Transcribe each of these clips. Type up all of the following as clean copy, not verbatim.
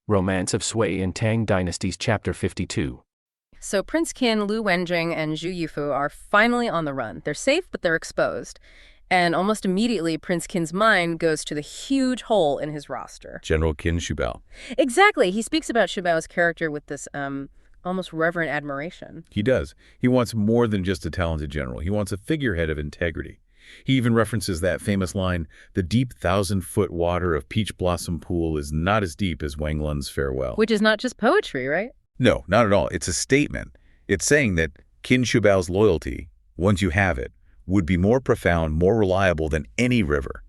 Romance of Sui and Tang Dynasties Chapter 52. So Prince Qin, Lu Wenjing, and Zhu Yifu are finally on the run. They're safe, but they're exposed. And almost immediately, Prince Qin's mind goes to the huge hole in his roster. General Qin Shubao. Exactly. He speaks about Shubao's character with this almost reverent admiration. He does. He wants more than just a talented general. He wants a figurehead of integrity. He even references that famous line, "The deep 1,000-foot water of Peach Blossom Pool is not as deep as Wang Lun's farewell." Which is not just poetry, right? No, not at all. It's a statement. It's saying that Qin Shubao's loyalty, once you have it, would be more profound, more reliable than any river.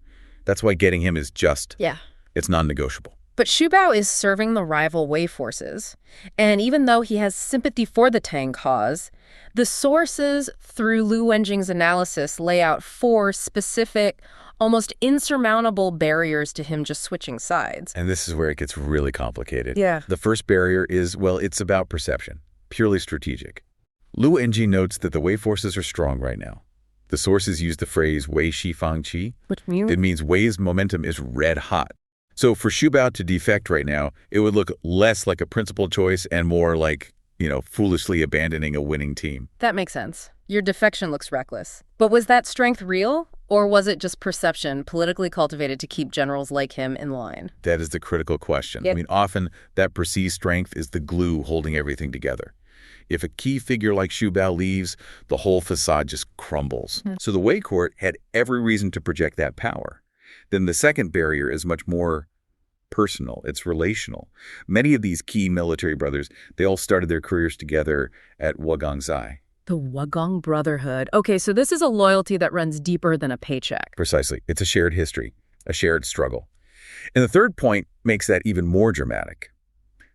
That's why getting him is just. Yeah. It's non-negotiable. But Shubao is serving the rival Wei forces, and even though he has sympathy for the Tang cause, the sources through Lu Wenjing's analysis lay out 4 specific, almost insurmountable barriers to him just switching sides. And this is where it gets really complicated. Yeah. The first barrier is, well, it's about perception, purely strategic. Lu Wenjing notes that the Wei forces are strong right now. The sources use the phrase Wei Shi Fang Qi. Which means? It means Wei's momentum is red hot. So for Shubao to defect right now, it would look less like a principled choice and more like, foolishly abandoning a winning team. That makes sense. Your defection looks reckless. But was that strength real? Or was it just perception, politically cultivated to keep generals like him in line? That is the critical question. Yep. Often that perceived strength is the glue holding everything together. If a key figure like Shubao leaves, the whole facade just crumbles. So the Wei court had every reason to project that power. Then the second barrier is much more personal. It's relational. Many of these key military brothers, they all started their careers together at Wagangzai. The Wagong Brotherhood. Okay, so this is a loyalty that runs deeper than a paycheck. Precisely. It's a shared history, a shared struggle. And the third point makes that even more dramatic.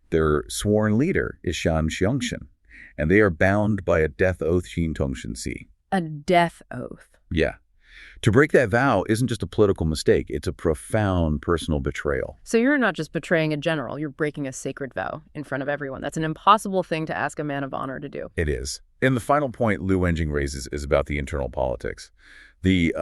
Their sworn leader is Shan Xiangshen, and they are bound by a death oath Xin Tongshen Si. A death oath. Yeah. To break that vow isn't just a political mistake. It's a profound personal betrayal. So you're not just betraying a general, you're breaking a sacred vow in front of everyone. That's an impossible thing to ask a man of honor to do. It is. And the final point Lu Wenjing raises is about the internal politics. The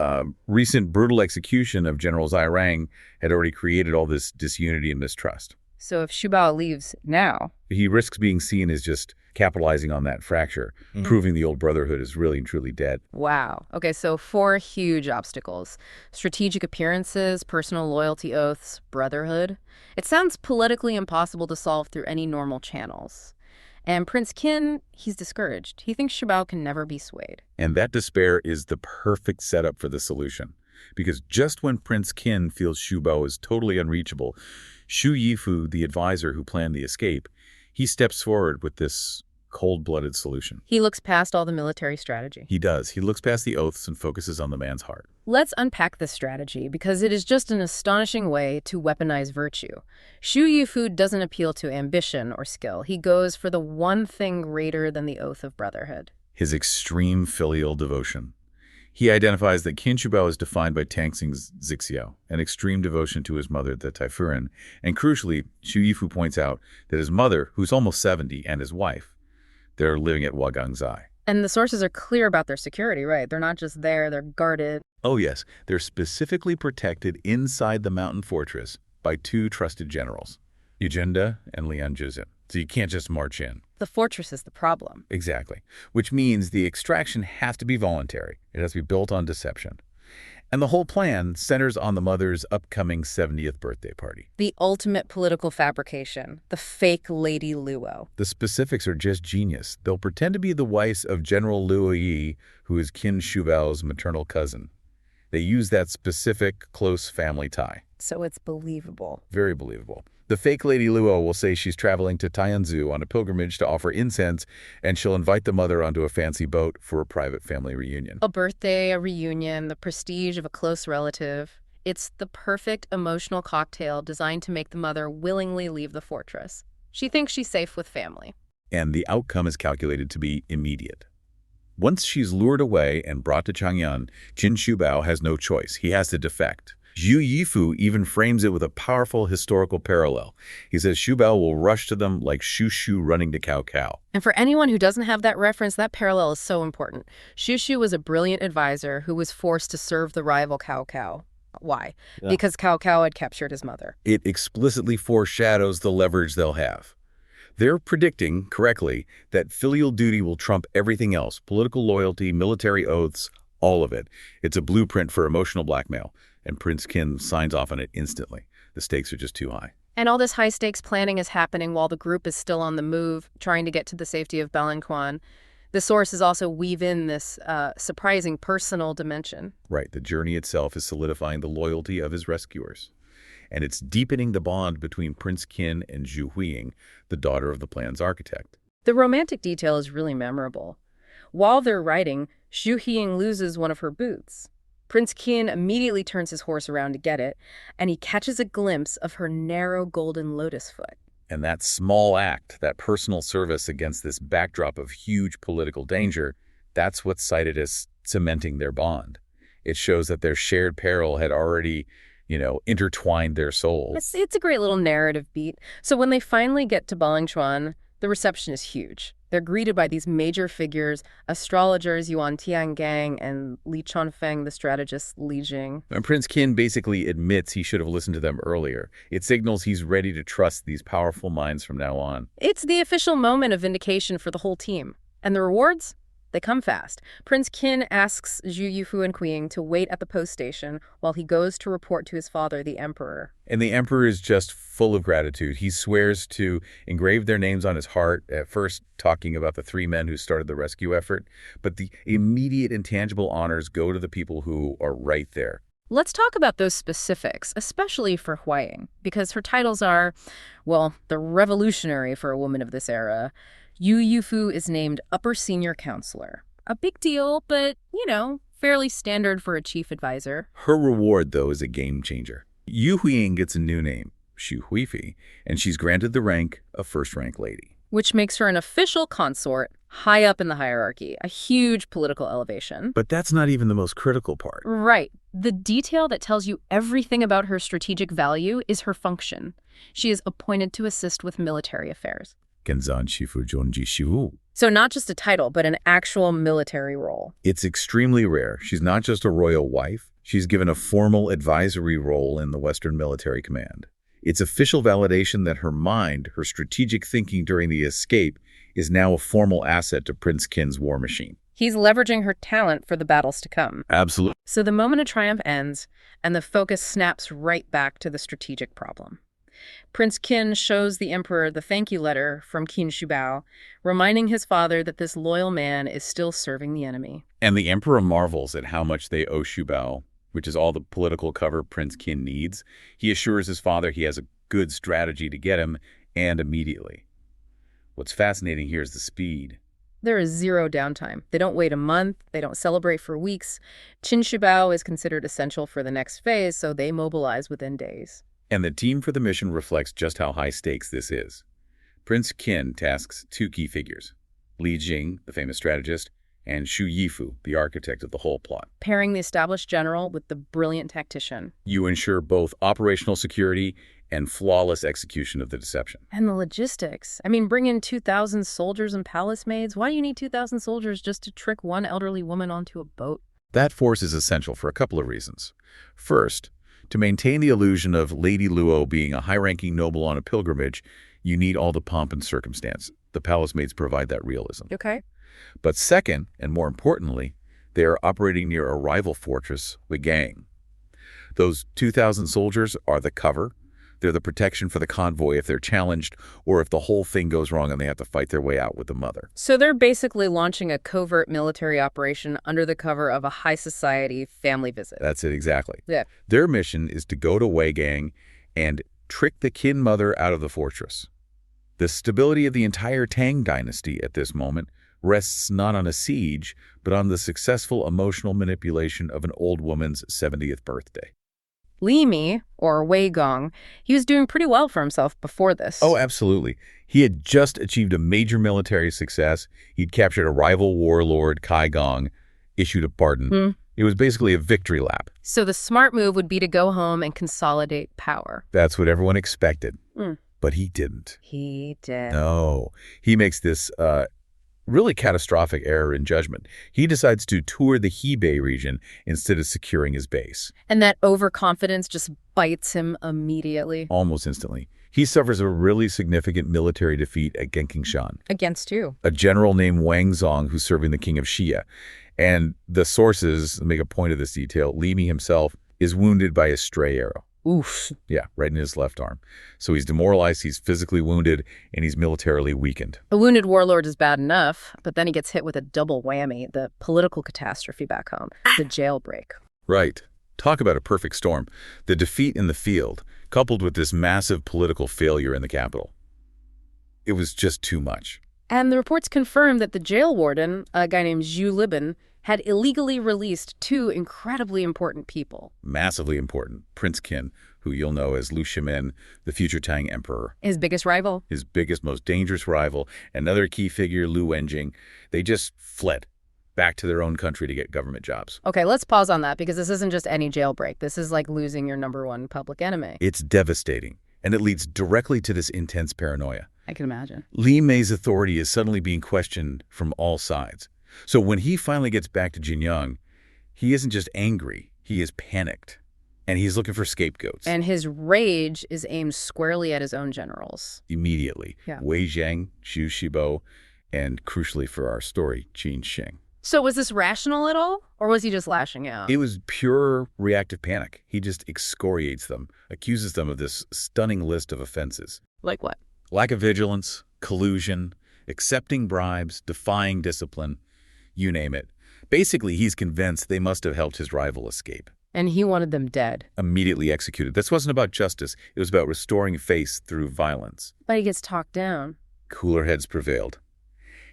recent brutal execution of General Zai Rang had already created all this disunity and mistrust. So if Shubao leaves now, he risks being seen as just capitalizing on that fracture, proving the old brotherhood is really and truly dead. Wow. Okay, so 4 huge obstacles. Strategic appearances, personal loyalty oaths, brotherhood. It sounds politically impossible to solve through any normal channels. And Prince Qin, he's discouraged. He thinks Shubao can never be swayed. And that despair is the perfect setup for the solution. Because just when Prince Qin feels Shubao is totally unreachable, Zhu Yifu, the advisor who planned the escape, he steps forward with this cold-blooded solution. He looks past all the military strategy. He does. He looks past the oaths and focuses on the man's heart. Let's unpack this strategy, because it is just an astonishing way to weaponize virtue. Zhu Yifu doesn't appeal to ambition or skill. He goes for the one thing greater than the oath of brotherhood. His extreme filial devotion. He identifies that Qin Shubao is defined by Tang Xing's Zixiao, an extreme devotion to his mother, the Taifuran. And crucially, Zhu Yifu points out that his mother, who's almost 70, and his wife, they're living at Wagangzai. And the sources are clear about their security, right? They're not just there, they're guarded. Oh yes, they're specifically protected inside the mountain fortress by 2 trusted generals, Yujinda and Lian Juzin. So you can't just march in. The fortress is the problem. Exactly. Which means the extraction has to be voluntary. It has to be built on deception. And the whole plan centers on the mother's upcoming 70th birthday party. The ultimate political fabrication, the fake Lady Luo. The specifics are just genius. They'll pretend to be the wife of General Luo Yi, who is Qin Shubao's maternal cousin. They use that specific close family tie. So it's believable. Very believable. The fake Lady Luo will say she's traveling to Tianzhu on a pilgrimage to offer incense, and she'll invite the mother onto a fancy boat for a private family reunion. A birthday, a reunion, the prestige of a close relative. It's the perfect emotional cocktail designed to make the mother willingly leave the fortress. She thinks she's safe with family. And the outcome is calculated to be immediate. Once she's lured away and brought to Chang'an, Qin Shubao has no choice. He has to defect. Zhu Yifu even frames it with a powerful historical parallel. He says Shubao will rush to them like Shu Shu running to Cao Cao. And for anyone who doesn't have that reference, that parallel is so important. Shu Shu was a brilliant advisor who was forced to serve the rival Cao Cao. Why? Yeah. Because Cao Cao had captured his mother. It explicitly foreshadows the leverage they'll have. They're predicting, correctly, that filial duty will trump everything else, political loyalty, military oaths, all of it. It's a blueprint for emotional blackmail, and Prince Qin signs off on it instantly. The stakes are just too high. And all this high-stakes planning is happening while the group is still on the move, trying to get to the safety of Balanquan. The sources also weave in this surprising personal dimension. Right, the journey itself is solidifying the loyalty of his rescuers. And it's deepening the bond between Prince Qin and Zhu Huiying, the daughter of the plan's architect. The romantic detail is really memorable. While they're riding, Zhu Huiying loses one of her boots. Prince Qin immediately turns his horse around to get it, and he catches a glimpse of her narrow golden lotus foot. And that small act, that personal service against this backdrop of huge political danger, that's what's cited as cementing their bond. It shows that their shared peril had already, intertwined their souls. It's a great little narrative beat. So when they finally get to Balangchuan, the reception is huge. They're greeted by these major figures, astrologers Yuan Tiangang and Li Chunfeng, the strategist Li Jing. And Prince Qin basically admits he should have listened to them earlier. It signals he's ready to trust these powerful minds from now on. It's the official moment of vindication for the whole team. And the rewards? They come fast. Prince Qin asks Zhu Yufu and Qiong to wait at the post station while he goes to report to his father, the emperor. And the emperor is just full of gratitude. He swears to engrave their names on his heart, at first talking about the 3 men who started the rescue effort. But the immediate and tangible honors go to the people who are right there. Let's talk about those specifics, especially for Huiying, because her titles are, well, they're revolutionary for a woman of this era. Yu Yufu is named Upper Senior Counselor. A big deal, but, fairly standard for a chief advisor. Her reward, though, is a game changer. Yu Huiying gets a new name, Xu Huifi, and she's granted the rank of first-rank lady. Which makes her an official consort, high up in the hierarchy, a huge political elevation. But that's not even the most critical part. Right. The detail that tells you everything about her strategic value is her function. She is appointed to assist with military affairs. Genzan Shifu Zhongji Shiwu. So not just a title, but an actual military role. It's extremely rare. She's not just a royal wife. She's given a formal advisory role in the Western Military Command. It's official validation that her mind, her strategic thinking during the escape, is now a formal asset to Prince Qin's war machine. He's leveraging her talent for the battles to come. Absolutely. So the moment of triumph ends, and the focus snaps right back to the strategic problem. Prince Qin shows the emperor the thank you letter from Qin Shubao, reminding his father that this loyal man is still serving the enemy. And the emperor marvels at how much they owe Shubao, which is all the political cover Prince Qin needs. He assures his father he has a good strategy to get him, and immediately. What's fascinating here is the speed. There is zero downtime. They don't wait a month. They don't celebrate for weeks. Qin Shubao is considered essential for the next phase, so they mobilize within days. And the team for the mission reflects just how high stakes this is. Prince Qin tasks 2 key figures, Li Jing, the famous strategist, and Xu Yifu, the architect of the whole plot. Pairing the established general with the brilliant tactician. You ensure both operational security and flawless execution of the deception. And the logistics. Bring in 2,000 soldiers and palace maids. Why do you need 2,000 soldiers just to trick one elderly woman onto a boat? That force is essential for a couple of reasons. First, to maintain the illusion of Lady Luo being a high-ranking noble on a pilgrimage, you need all the pomp and circumstance. The palace maids provide that realism. Okay. But second, and more importantly, they are operating near a rival fortress, Wigang. Those 2,000 soldiers are the cover. They're the protection for the convoy if they're challenged or if the whole thing goes wrong and they have to fight their way out with the mother. So they're basically launching a covert military operation under the cover of a high society family visit. That's it, exactly. Yeah. Their mission is to go to Weigang and trick the Qin mother out of the fortress. The stability of the entire Tang dynasty at this moment rests not on a siege, but on the successful emotional manipulation of an old woman's 70th birthday. Li Mi, or Wei Gong, he was doing pretty well for himself before this. Oh, absolutely. He had just achieved a major military success. He'd captured a rival warlord, Kai Gong, issued a pardon. It was basically a victory lap. So the smart move would be to go home and consolidate power. That's what everyone expected. But he didn't. He did. No. He makes this Really catastrophic error in judgment. He decides to tour the Hebei region instead of securing his base. And that overconfidence just bites him immediately. Almost instantly. He suffers a really significant military defeat at Genkingshan. Against who? A general named Wang Zong who's serving the king of Xia. And the sources make a point of this detail. Li Mi himself is wounded by a stray arrow. Oof. Yeah, right in his left arm. So he's demoralized, he's physically wounded, and he's militarily weakened. A wounded warlord is bad enough, but then he gets hit with a double whammy, the political catastrophe back home, the jailbreak. Right. Talk about a perfect storm. The defeat in the field, coupled with this massive political failure in the capital. It was just too much. And the reports confirm that the jail warden, a guy named Zhu Liban, had illegally released two incredibly important people. Massively important. Prince Qin, who you'll know as Lu Shimin, the future Tang emperor. His biggest rival? His biggest, most dangerous rival. Another key figure, Lu Wenjing. They just fled back to their own country to get government jobs. Okay, let's pause on that because this isn't just any jailbreak. This is like losing your number one public enemy. It's devastating, and it leads directly to this intense paranoia. I can imagine. Li Mei's authority is suddenly being questioned from all sides. So when he finally gets back to Qiong, he isn't just angry, he is panicked. And he's looking for scapegoats. And his rage is aimed squarely at his own generals. Immediately. Yeah. Wei Zhang, Xu Shibo, and crucially for our story, Qin Sheng. So was this rational at all? Or was he just lashing out? It was pure reactive panic. He just excoriates them, accuses them of this stunning list of offenses. Like what? Lack of vigilance, collusion, accepting bribes, defying discipline. You name it. Basically, he's convinced they must have helped his rival escape. And he wanted them dead. Immediately executed. This wasn't about justice. It was about restoring face through violence. But he gets talked down. Cooler heads prevailed.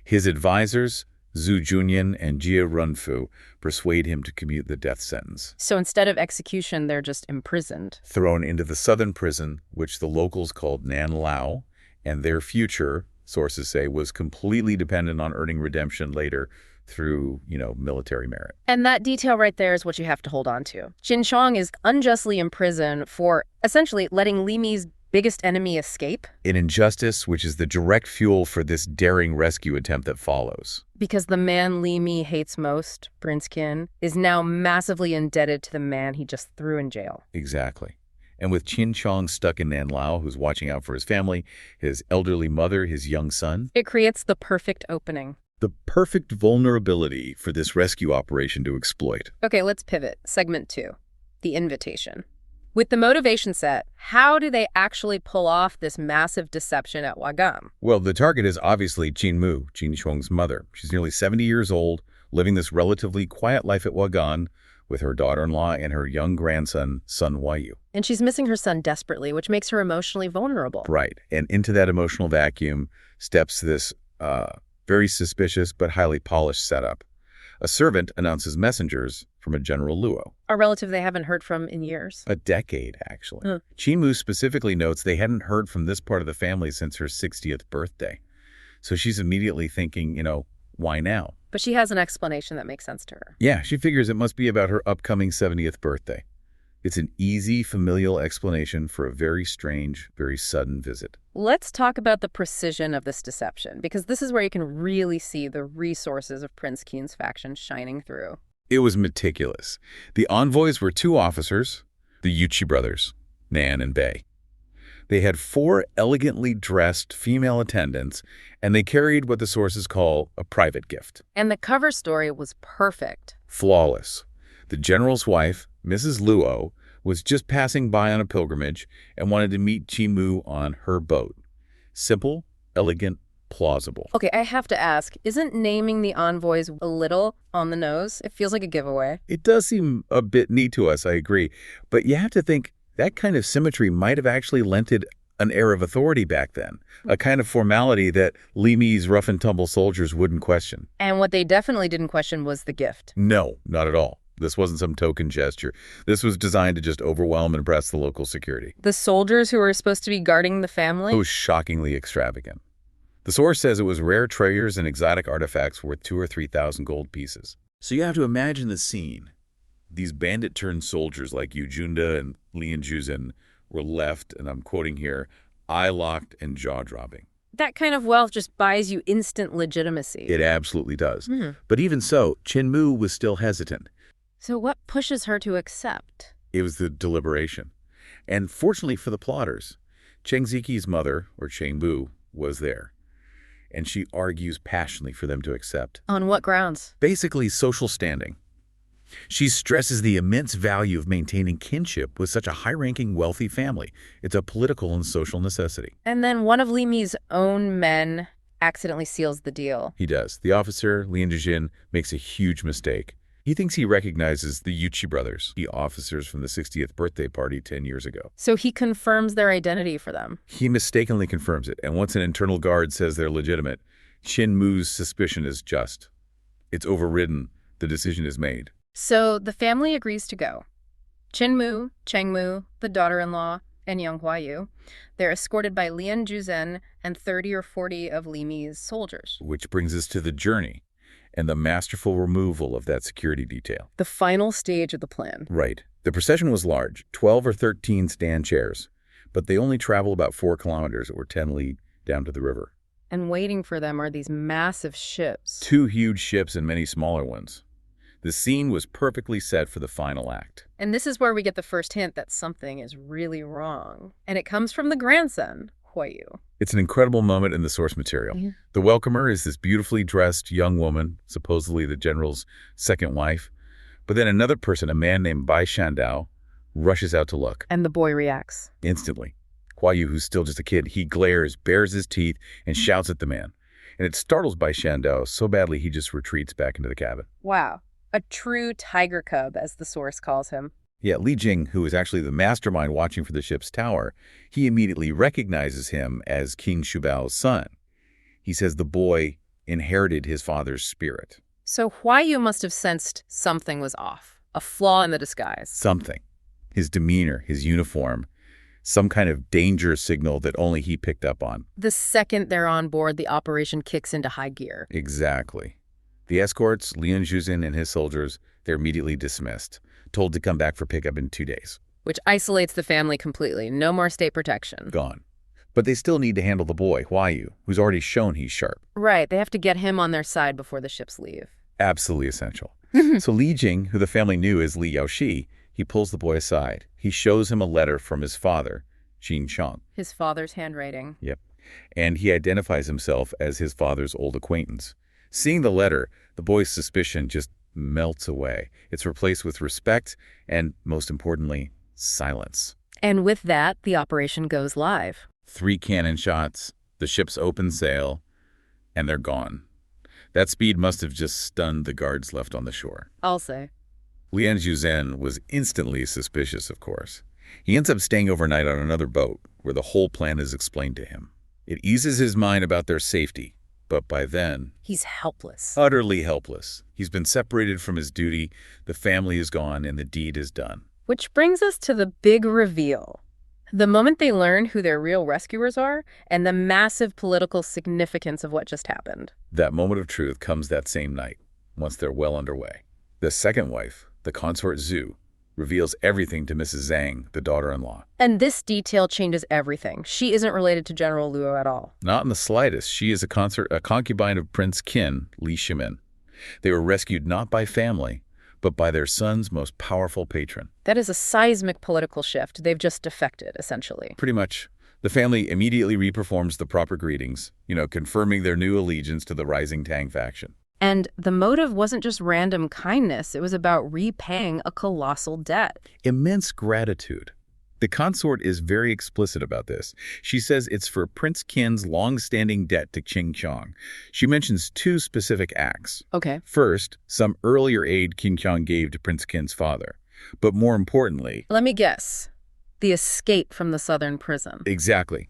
His advisors, Zhu Junyan and Jia Runfu, persuade him to commute the death sentence. So instead of execution, they're just imprisoned. Thrown into the southern prison, which the locals called Nan Lao, and their future, sources say, was completely dependent on earning redemption later through, military merit. And that detail right there is what you have to hold on to. Qiong is unjustly imprisoned for essentially letting Li Mi's biggest enemy escape. An injustice which is the direct fuel for this daring rescue attempt that follows. Because the man Li Mi hates most, Prince Qin, is now massively indebted to the man he just threw in jail. Exactly. And with Qin Qiong stuck in Nan Lao, who's watching out for his family, his elderly mother, his young son. It creates the perfect opening. The perfect vulnerability for this rescue operation to exploit. Okay, let's pivot. Segment 2, the invitation. With the motivation set, how do they actually pull off this massive deception at Wagam? Well, the target is obviously Qin Mu, Qin Qiong's mother. She's nearly 70 years old, living this relatively quiet life at Wagan with her daughter-in-law and her young grandson, Sun Huaiyu. And she's missing her son desperately, which makes her emotionally vulnerable. Right. And into that emotional vacuum steps this very suspicious but highly polished setup. A servant announces messengers from a General Luo. A relative they haven't heard from in years. A decade, actually. Qin Mu specifically notes they hadn't heard from this part of the family since her 60th birthday. So she's immediately thinking, why now? But she has an explanation that makes sense to her. Yeah, she figures it must be about her upcoming 70th birthday. It's an easy, familial explanation for a very strange, very sudden visit. Let's talk about the precision of this deception, because this is where you can really see the resources of Prince Qin's faction shining through. It was meticulous. The envoys were two officers, the Yuchi brothers, Nan and Bei. They had 4 elegantly dressed female attendants, and they carried what the sources call a private gift. And the cover story was perfect. Flawless. The general's wife, Mrs. Luo, was just passing by on a pilgrimage and wanted to meet Qin Mu on her boat. Simple, elegant, plausible. Okay, I have to ask, isn't naming the envoys a little on the nose? It feels like a giveaway. It does seem a bit neat to us, I agree. But you have to think that kind of symmetry might have actually lent it an air of authority back then, a kind of formality that Li Mi's rough-and-tumble soldiers wouldn't question. And what they definitely didn't question was the gift. No, not at all. This wasn't some token gesture. This was designed to just overwhelm and impress the local security. The soldiers who were supposed to be guarding the family? It was shockingly extravagant. The source says it was rare treasures and exotic artifacts worth 2,000 or 3,000 gold pieces. So you have to imagine the scene. These bandit-turned soldiers like Yu Junda and Lian Juzhen were left, and I'm quoting here, eye-locked and jaw-dropping. That kind of wealth just buys you instant legitimacy. It absolutely does. Hmm. But even so, Qin was still hesitant. So what pushes her to accept? It was the deliberation. And fortunately for the plotters, Cheng Ziqi's mother, or Cheng Bu, was there. And she argues passionately for them to accept. On what grounds? Basically, social standing. She stresses the immense value of maintaining kinship with such a high-ranking, wealthy family. It's a political and social necessity. And then one of Li Mi's own men accidentally seals the deal. He does. The officer, Lian Zhijin, makes a huge mistake. He thinks he recognizes the Yuqi brothers, the officers from the 60th birthday party 10 years ago. So he confirms their identity for them. He mistakenly confirms it, and once an internal guard says they're legitimate, Qin suspicion is just. It's overridden. The decision is made. So the family agrees to go. Cheng Mu, the daughter-in-law, and Yang Huayu. They're escorted by Lian Zhizhen and 30 or 40 of Li Mi's soldiers. Which brings us to the journey and the masterful removal of that security detail. The final stage of the plan. Right. The procession was large, 12 or 13 stand chairs, but they only travel about 4 kilometers or 10 li down to the river. And waiting for them are these massive ships. 2 huge ships and many smaller ones. The scene was perfectly set for the final act. And this is where we get the first hint that something is really wrong. And it comes from the grandson, Huayu. It's an incredible moment in the source material. Yeah. The welcomer is this beautifully dressed young woman, supposedly the general's second wife. But then another person, a man named Bai Shandao, rushes out to look. And the boy reacts. Instantly. Huayu, who's still just a kid, he glares, bares his teeth, and shouts at the man. And it startles Bai Shandao so badly he just retreats back into the cabin. Wow. A true tiger cub, as the source calls him. Yeah, Li Jing, who is actually the mastermind watching for the ship's tower, he immediately recognizes him as Qin Shubao's son. He says the boy inherited his father's spirit. So Huayu must have sensed something was off, a flaw in the disguise. Something. His demeanor, his uniform, some kind of danger signal that only he picked up on. The second they're on board, the operation kicks into high gear. Exactly. The escorts, Lian Zhizhen and his soldiers, they're immediately dismissed, told to come back for pickup in 2 days. Which isolates the family completely. No more state protection. Gone. But they still need to handle the boy, Huayu, who's already shown he's sharp. Right. They have to get him on their side before the ships leave. Absolutely essential. So Li Jing, who the family knew as Li Yaoshi, he pulls the boy aside. He shows him a letter from his father, Qin Qiong. His father's handwriting. Yep. And he identifies himself as his father's old acquaintance. Seeing the letter, the boy's suspicion just melts away. It's replaced with respect and, most importantly, silence. And with that, the operation goes live. 3 cannon shots, the ships open sail, and they're gone. That speed must have just stunned the guards left on the shore. I'll say. Lian Zhizhen was instantly suspicious, of course. He ends up staying overnight on another boat where the whole plan is explained to him. It eases his mind about their safety. But by then, he's helpless. Utterly helpless. He's been separated from his duty, the family is gone, and the deed is done. Which brings us to the big reveal. The moment they learn who their real rescuers are and the massive political significance of what just happened. That moment of truth comes that same night, once they're well underway. The second wife, the consort Zhu, reveals everything to Mrs. Zhang, the daughter-in-law. And this detail changes everything. She isn't related to General Luo at all. Not in the slightest. She is a concubine of Prince Qin, Li Shimin. They were rescued not by family, but by their son's most powerful patron. That is a seismic political shift. They've just defected, essentially. Pretty much. The family immediately reperforms the proper greetings, confirming their new allegiance to the rising Tang faction. And the motive wasn't just random kindness. It was about repaying a colossal debt. Immense gratitude. The consort is very explicit about this. She says it's for Prince Qin's long-standing debt to Qin Qiong. She mentions 2 specific acts. Okay. First, some earlier aid Qin Qiong gave to Prince Qin's father. But more importantly... Let me guess. The escape from the southern prison. Exactly.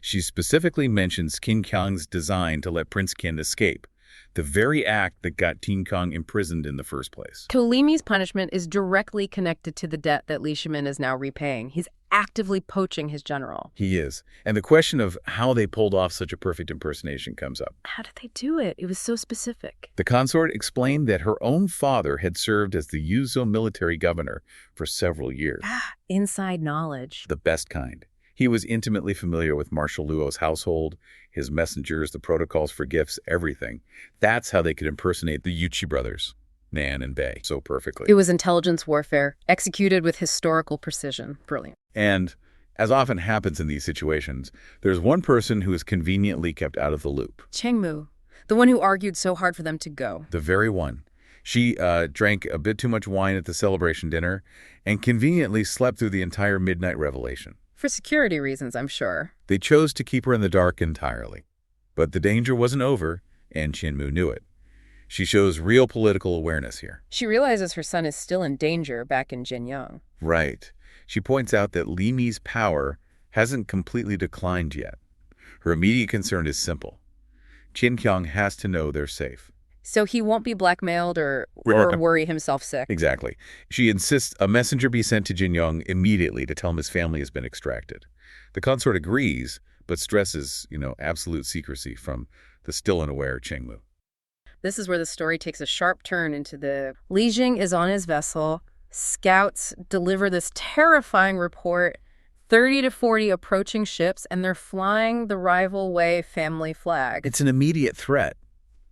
She specifically mentions Qin Qiong's design to let Prince Qin escape. The very act that got Qin Qiong imprisoned in the first place. Li Mi's punishment is directly connected to the debt that Li Shimin is now repaying. He's actively poaching his general. He is. And the question of how they pulled off such a perfect impersonation comes up. How did they do it? It was so specific. The consort explained that her own father had served as the Yuzhou military governor for several years. Inside knowledge. The best kind. He was intimately familiar with Marshal Luo's household, his messengers, the protocols for gifts, everything. That's how they could impersonate the Yuchi brothers, Nan and Bei, so perfectly. It was intelligence warfare, executed with historical precision. Brilliant. And as often happens in these situations, there's one person who is conveniently kept out of the loop. Chengmu, the one who argued so hard for them to go. The very one. She drank a bit too much wine at the celebration dinner and conveniently slept through the entire midnight revelation. For security reasons, I'm sure. They chose to keep her in the dark entirely. But the danger wasn't over, and Qinmu knew it. She shows real political awareness here. She realizes her son is still in danger back in Jinyang. Right. She points out that Li Mi's power hasn't completely declined yet. Her immediate concern is simple. Qiong has to know they're safe. So he won't be blackmailed or worry himself sick. Exactly. She insists a messenger be sent to Jinyang immediately to tell him his family has been extracted. The consort agrees, but stresses, absolute secrecy from the still unaware Chengmu. This is where the story takes a sharp turn into the Li Jing is on his vessel. Scouts deliver this terrifying report, 30 to 40 approaching ships, and they're flying the rival Wei family flag. It's an immediate threat,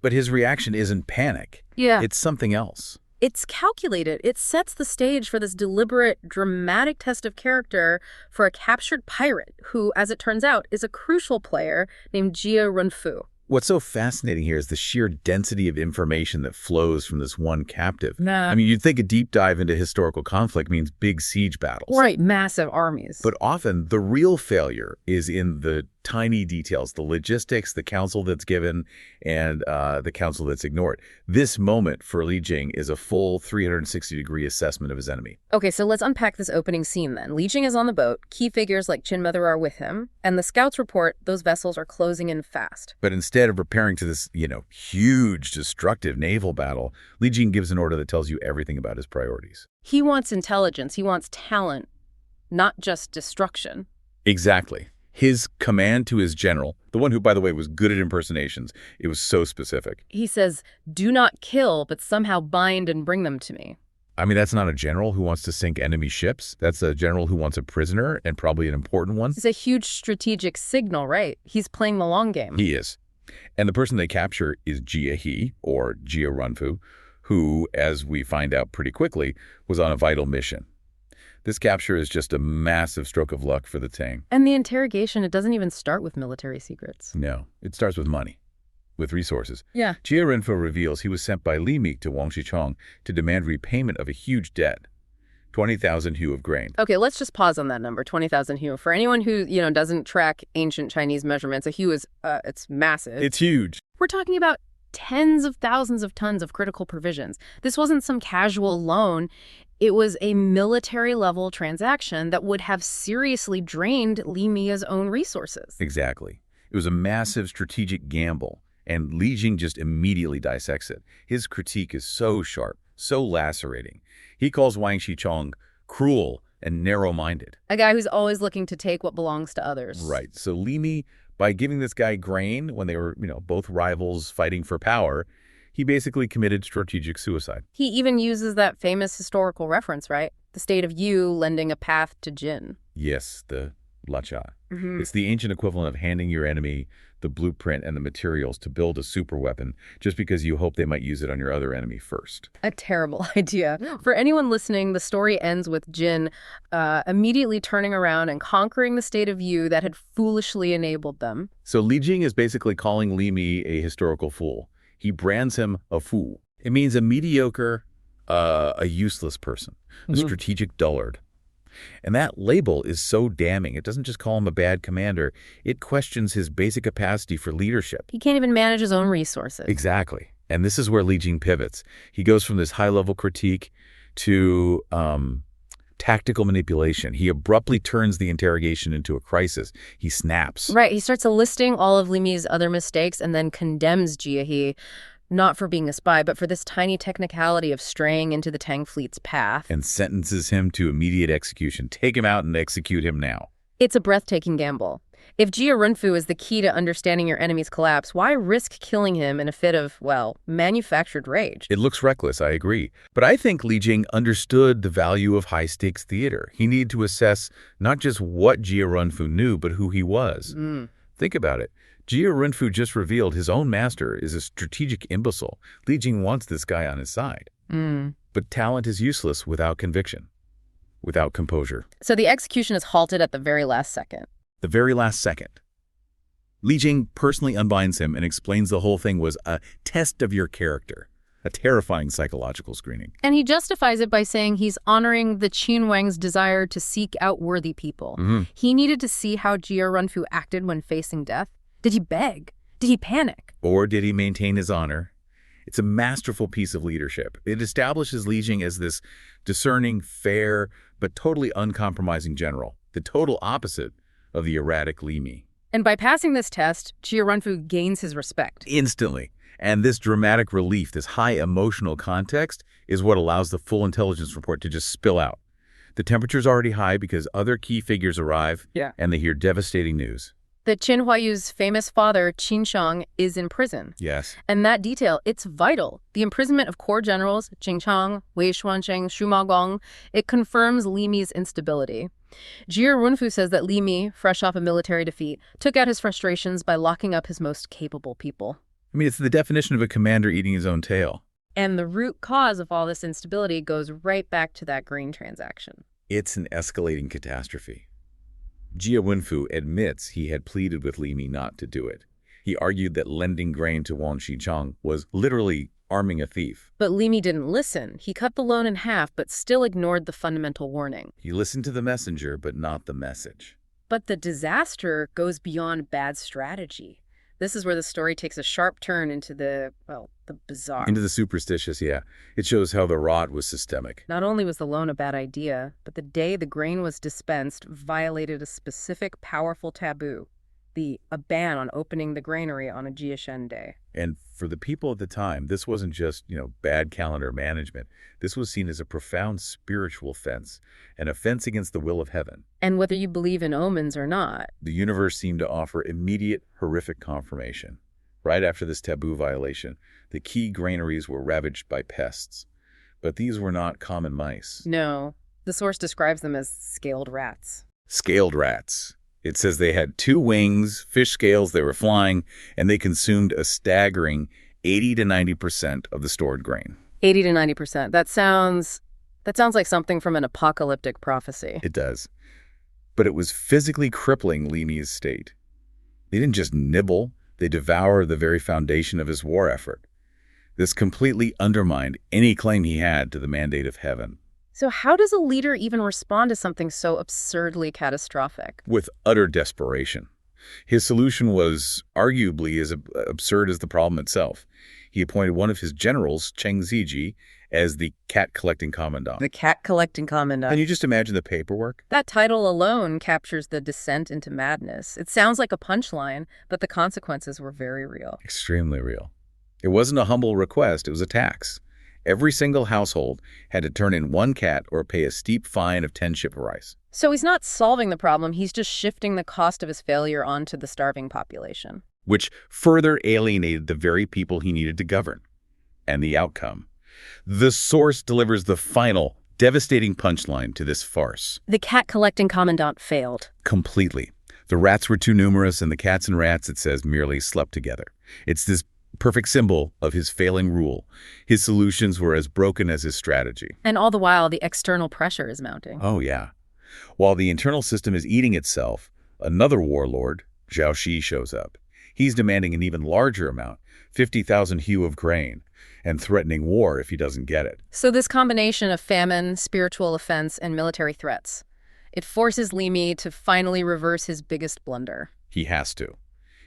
but his reaction isn't panic. Yeah. It's something else. It's calculated. It sets the stage for this deliberate, dramatic test of character for a captured pirate who, as it turns out, is a crucial player named Jia Runfu. What's so fascinating here is the sheer density of information that flows from this one captive. Nah. I mean, you'd think a deep dive into historical conflict means big siege battles. Right, massive armies. But often the real failure is in the tiny details, the logistics, the counsel that's given, and the counsel that's ignored. This moment for Li Jing is a full 360-degree assessment of his enemy. Okay, so let's unpack this opening scene then. Li Jing is on the boat, key figures like Qin Mother are with him, and the scouts report those vessels are closing in fast. But instead of preparing to this, huge, destructive naval battle, Li Jing gives an order that tells you everything about his priorities. He wants intelligence, he wants talent, not just destruction. Exactly. His command to his general, the one who, by the way, was good at impersonations, it was so specific. He says, do not kill, but somehow bind and bring them to me. I mean, that's not a general who wants to sink enemy ships. That's a general who wants a prisoner, and probably an important one. It's a huge strategic signal, right? He's playing the long game. He is. And the person they capture is Jia He, or Jia Runfu, who, as we find out pretty quickly, was on a vital mission. This capture is just a massive stroke of luck for the Tang. And the interrogation, it doesn't even start with military secrets. No, it starts with money, with resources. Yeah. Jia Renfo reveals he was sent by Li Mi to Wang Shichong to demand repayment of a huge debt, 20,000 hu of grain. Okay, let's just pause on that number, 20,000 hu. For anyone who, doesn't track ancient Chinese measurements, a hu is, it's massive. It's huge. We're talking about tens of thousands of tons of critical provisions. This wasn't some casual loan. It was a military-level transaction that would have seriously drained Li Mi's own resources. Exactly. It was a massive strategic gamble, and Li Jing just immediately dissects it. His critique is so sharp, so lacerating. He calls Wang Shichong cruel and narrow-minded. A guy who's always looking to take what belongs to others. Right. So Li Mi, by giving this guy grain when they were, both rivals fighting for power, he basically committed strategic suicide. He even uses that famous historical reference, right? The state of Yu lending a path to Jin. Yes, the Lacha. It's the ancient equivalent of handing your enemy the blueprint and the materials to build a superweapon just because you hope they might use it on your other enemy first. A terrible idea. For anyone listening, the story ends with Jin immediately turning around and conquering the state of Yu that had foolishly enabled them. So Li Jing is basically calling Li Mi a historical fool. He brands him a fool. It means a mediocre, a useless person, a strategic dullard. And that label is so damning. It doesn't just call him a bad commander. It questions his basic capacity for leadership. He can't even manage his own resources. Exactly. And this is where Li Jing pivots. He goes from this high-level critique to tactical manipulation. He abruptly turns the interrogation into a crisis. He snaps. Right. He starts listing all of Li Mi's other mistakes and then condemns Jia He, not for being a spy, but for this tiny technicality of straying into the Tang fleet's path. And sentences him to immediate execution. Take him out and execute him now. It's a breathtaking gamble. If Jia Runfu is the key to understanding your enemy's collapse, why risk killing him in a fit of, well, manufactured rage? It looks reckless, I agree. But I think Li Jing understood the value of high-stakes theater. He needed to assess not just what Jia Runfu knew, but who he was. Think about it. Jia Runfu just revealed his own master is a strategic imbecile. Li Jing wants this guy on his side. But talent is useless without conviction, without composure. So the execution is halted at the very last second. The very last second. Li Jing personally unbinds him and explains the whole thing was a test of your character, a terrifying psychological screening. And he justifies it by saying he's honoring the Qinwang's desire to seek out worthy people. He needed to see how Jia Runfu acted when facing death. Did he beg? Did he panic? Or did he maintain his honor? It's a masterful piece of leadership. It establishes Li Jing as this discerning, fair, but totally uncompromising general, the total opposite of the erratic Li Mi. And by passing this test, Jia Runfu gains his respect. Instantly. And this dramatic relief, this high emotional context, is what allows the full intelligence report to just spill out. The temperature's already high because other key figures arrive, and they hear devastating news. That Qin Huaiyu's famous father, Qiong, is in prison. Yes. And that detail, it's vital. The imprisonment of core generals, Jing Chang, Wei Xuancheng, Xu Maogong, it confirms Li Mi's instability. Jia Runfu says that Li Mi, fresh off a military defeat, took out his frustrations by locking up his most capable people. I mean, it's the definition of a commander eating his own tail. And the root cause of all this instability goes right back to that grain transaction. It's an escalating catastrophe. Jia Runfu admits he had pleaded with Li Mi not to do it. He argued that lending grain to Wang Shichang was literally arming a thief. But Li Mi didn't listen. He cut the loan in half, but still ignored the fundamental warning. He listened to the messenger, but not the message. But the disaster goes beyond bad strategy. This is where the story takes a sharp turn into the bizarre. Into the superstitious, yeah. It shows how the rot was systemic. Not only was the loan a bad idea, but the day the grain was dispensed violated a specific powerful taboo, a ban on opening the granary on a Jiashen day. And for the people at the time, this wasn't just, bad calendar management. This was seen as a profound spiritual offense, an offense against the will of heaven. And whether you believe in omens or not, the universe seemed to offer immediate, horrific confirmation. Right after this taboo violation, the key granaries were ravaged by pests. But these were not common mice. No, the source describes them as scaled rats. Scaled rats. It says they had 2 wings, fish scales, they were flying, and they consumed a staggering 80 to 90% of the stored grain. 80 to 90%. That sounds like something from an apocalyptic prophecy. It does. But it was physically crippling Li Mi's state. They didn't just nibble, they devoured the very foundation of his war effort. This completely undermined any claim he had to the mandate of heaven. So how does a leader even respond to something so absurdly catastrophic? With utter desperation. His solution was arguably as absurd as the problem itself. He appointed one of his generals, Cheng Ziji, as the cat-collecting commandant. The cat-collecting commandant. Can you just imagine the paperwork? That title alone captures the descent into madness. It sounds like a punchline, but the consequences were very real. Extremely real. It wasn't a humble request, it was a tax. Every single household had to turn in 1 cat or pay a steep fine of 10 ship of rice. So he's not solving the problem, he's just shifting the cost of his failure onto the starving population. Which further alienated the very people he needed to govern. And the outcome. The source delivers the final, devastating punchline to this farce. The cat-collecting commandant failed. Completely. The rats were too numerous, and the cats and rats, it says, merely slept together. It's this perfect symbol of his failing rule. His solutions were as broken as his strategy. And all the while, the external pressure is mounting. Oh, yeah. While the internal system is eating itself, another warlord, Zhao Shi, shows up. He's demanding an even larger amount, 50,000 hu of grain, and threatening war if he doesn't get it. So this combination of famine, spiritual offense, and military threats, it forces Li Mi to finally reverse his biggest blunder. He has to.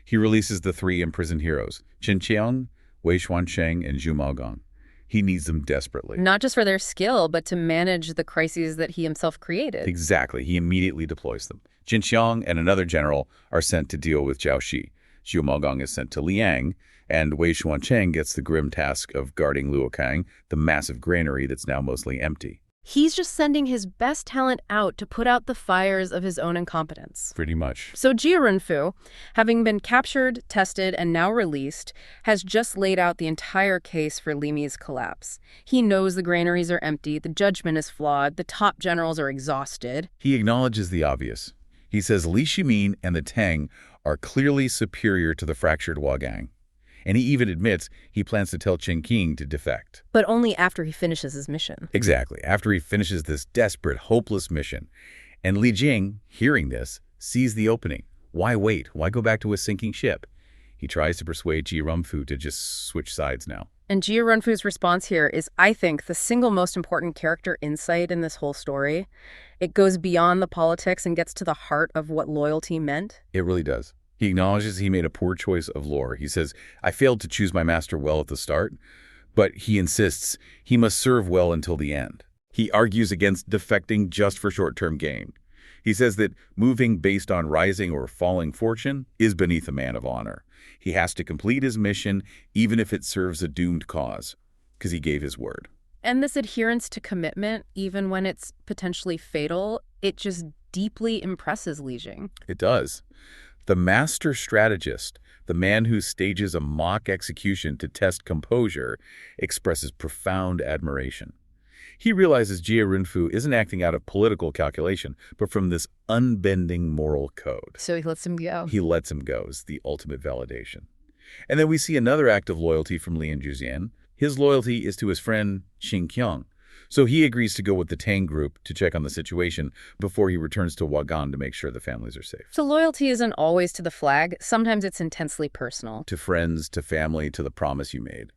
He releases the 3 imprisoned heroes, Qiong, Wei Xuancheng, and Xu Maogong. He needs them desperately. Not just for their skill, but to manage the crises that he himself created. Exactly. He immediately deploys them. Qiong and another general are sent to deal with Zhao Shi. Xu Maogong is sent to Liang, and Wei Xuancheng gets the grim task of guarding Luokang, the massive granary that's now mostly empty. He's just sending his best talent out to put out the fires of his own incompetence. Pretty much. So Jia Renfu, having been captured, tested, and now released, has just laid out the entire case for Li Mi's collapse. He knows the granaries are empty, the judgment is flawed, the top generals are exhausted. He acknowledges the obvious. He says Li Shimin and the Tang are clearly superior to the fractured Wagang. And he even admits he plans to tell Qiong to defect. But only after he finishes his mission. Exactly, after he finishes this desperate, hopeless mission. And Li Jing, hearing this, sees the opening. Why wait? Why go back to a sinking ship? He tries to persuade Jia Renfu to just switch sides now. And Jia Renfu's response here is, I think, the single most important character insight in this whole story. It goes beyond the politics and gets to the heart of what loyalty meant. It really does. He acknowledges he made a poor choice of lore. He says, I failed to choose my master well at the start, but he insists he must serve well until the end. He argues against defecting just for short-term gain. He says that moving based on rising or falling fortune is beneath a man of honor. He has to complete his mission even if it serves a doomed cause, because he gave his word. And this adherence to commitment, even when it's potentially fatal, it just deeply impresses Li Jing. It does. The master strategist, the man who stages a mock execution to test composure, expresses profound admiration. He realizes Jia Renfu isn't acting out of political calculation, but from this unbending moral code. So he lets him go. He lets him go is the ultimate validation. And then we see another act of loyalty from Lian Juzian. His loyalty is to his friend Qiong. So he agrees to go with the Tang group to check on the situation before he returns to Wagan to make sure the families are safe. So loyalty isn't always to the flag. Sometimes it's intensely personal. To friends, to family, to the promise you made.